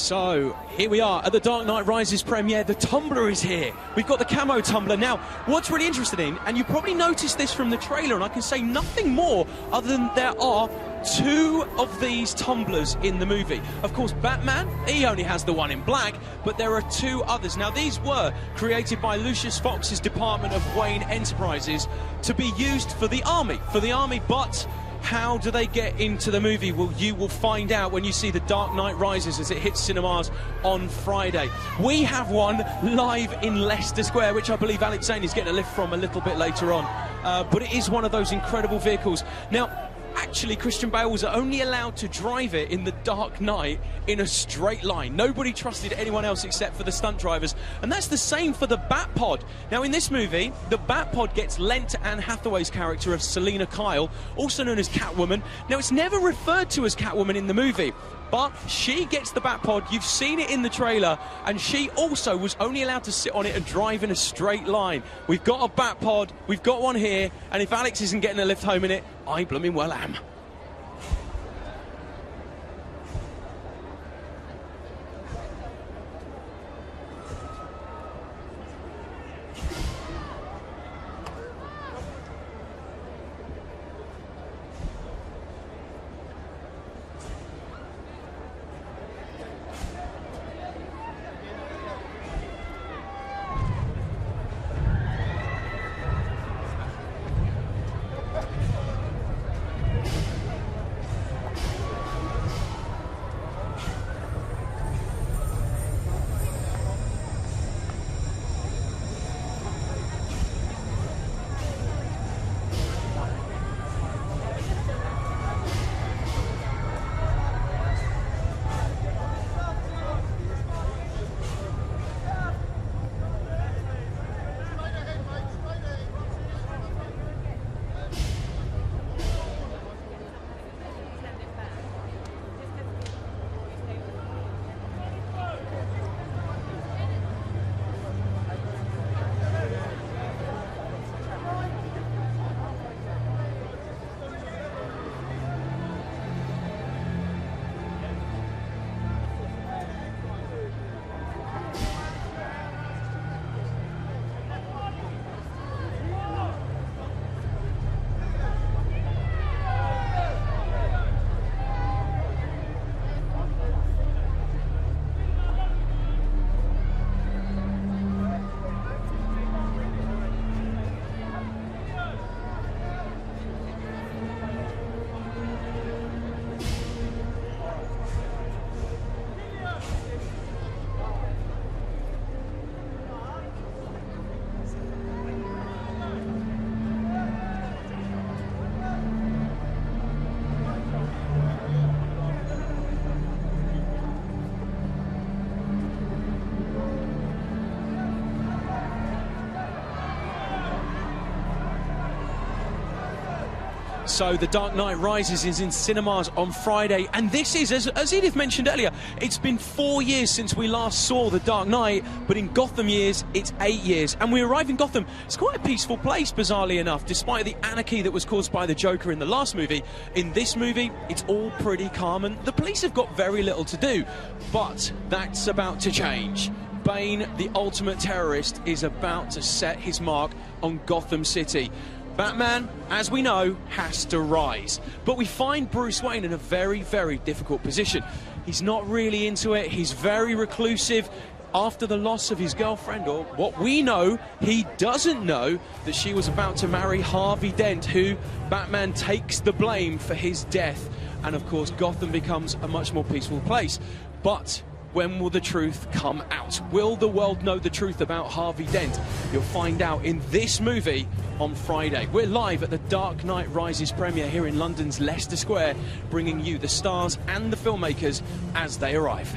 So, here we are at the Dark Knight Rises premiere. The tumbler is here. We've got the camo tumbler. Now, what's really interesting, and you probably noticed this from the trailer, and I can say nothing more other than there are 2 of these tumblers in the movie. Of course, Batman, he only has the one in black, but there are 2 others. Now, these were created by Lucius Fox's Department of Wayne Enterprises to be used for the army, but how do they get into the movie? Well, you will find out when you see The Dark Knight Rises as it hits cinemas on Friday. We have one live in Leicester Square, which I believe Alex Zane is getting a lift from a little bit later on. But it is one of those incredible vehicles. Now, actually, Christian Bale was only allowed to drive it in The Dark Knight in a straight line. Nobody trusted anyone else except for the stunt drivers. And that's the same for the Batpod. Now, in this movie, the Batpod gets lent to Anne Hathaway's character of Selina Kyle, also known as Catwoman. Now, it's never referred to as Catwoman in the movie, but she gets the Batpod. You've seen it in the trailer, and she also was only allowed to sit on it and drive in a straight line. We've got a Batpod, we've got one here, and if Alex isn't getting a lift home in it, I blooming well am. So The Dark Knight Rises is in cinemas on Friday, and this is, as Edith mentioned earlier, it's been 4 years since we last saw The Dark Knight, but in Gotham years, it's 8 years. And we arrive in Gotham. It's quite a peaceful place, bizarrely enough, despite the anarchy that was caused by the Joker in the last movie. In this movie, it's all pretty calm, and the police have got very little to do. But that's about to change. Bane, the ultimate terrorist, is about to set his mark on Gotham City. Batman, as we know, has to rise. But we find Bruce Wayne in a very, very difficult position. He's not really into it. He's very reclusive. After the loss of his girlfriend, or what we know, he doesn't know that she was about to marry Harvey Dent, who Batman takes the blame for his death. And of course, Gotham becomes a much more peaceful place. But when will the truth come out? Will the world know the truth about Harvey Dent? You'll find out in this movie on Friday. We're live at the Dark Knight Rises premiere here in London's Leicester Square, bringing you the stars and the filmmakers as they arrive.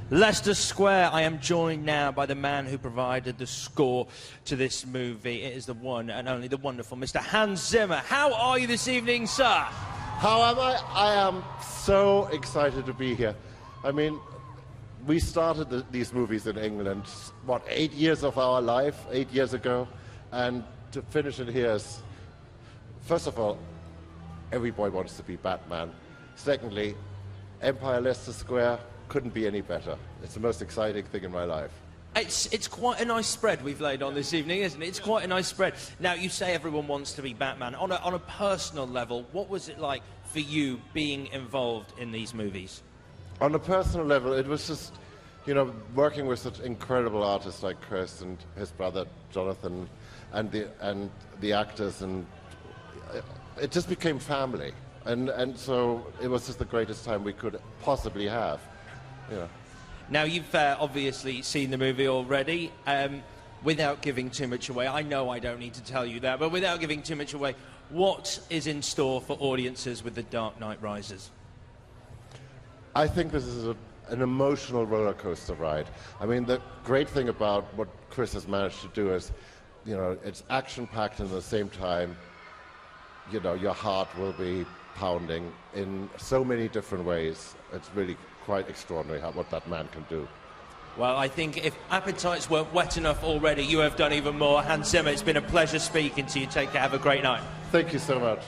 Leicester Square, I am joined now by the man who provided the score to this movie. It is the one and only the wonderful Mr. Hans Zimmer. How are you this evening, sir? How am I? I am so excited to be here. I mean, we started these movies in England, what, 8 years of our life, 8 years ago, and to finish it here is, first of all, every boy wants to be Batman. Secondly, Empire Leicester Square couldn't be any better. It's the most exciting thing in my life. It's quite a nice spread we've laid on this evening, isn't it? It's quite a nice spread. Now, you say everyone wants to be Batman. On a personal level, what was it like for you being involved in these movies? On a personal level, it was just, you know, working with such incredible artists like Chris and his brother Jonathan and the actors, and it just became family. And so it was just the greatest time we could possibly have. Yeah. Now, you've obviously seen the movie already. Without giving too much away, I know I don't need to tell you that, but without giving too much away, what is in store for audiences with The Dark Knight Rises? I think this is an emotional roller coaster ride. I mean, the great thing about what Chris has managed to do is, you know, it's action-packed and at the same time, you know, your heart will be pounding in so many different ways. It's really quite extraordinary what that man can do. Well, I think if appetites weren't wet enough already, you have done even more. Hans Zimmer, it's been a pleasure speaking to you. Take care. Have a great night. Thank you so much.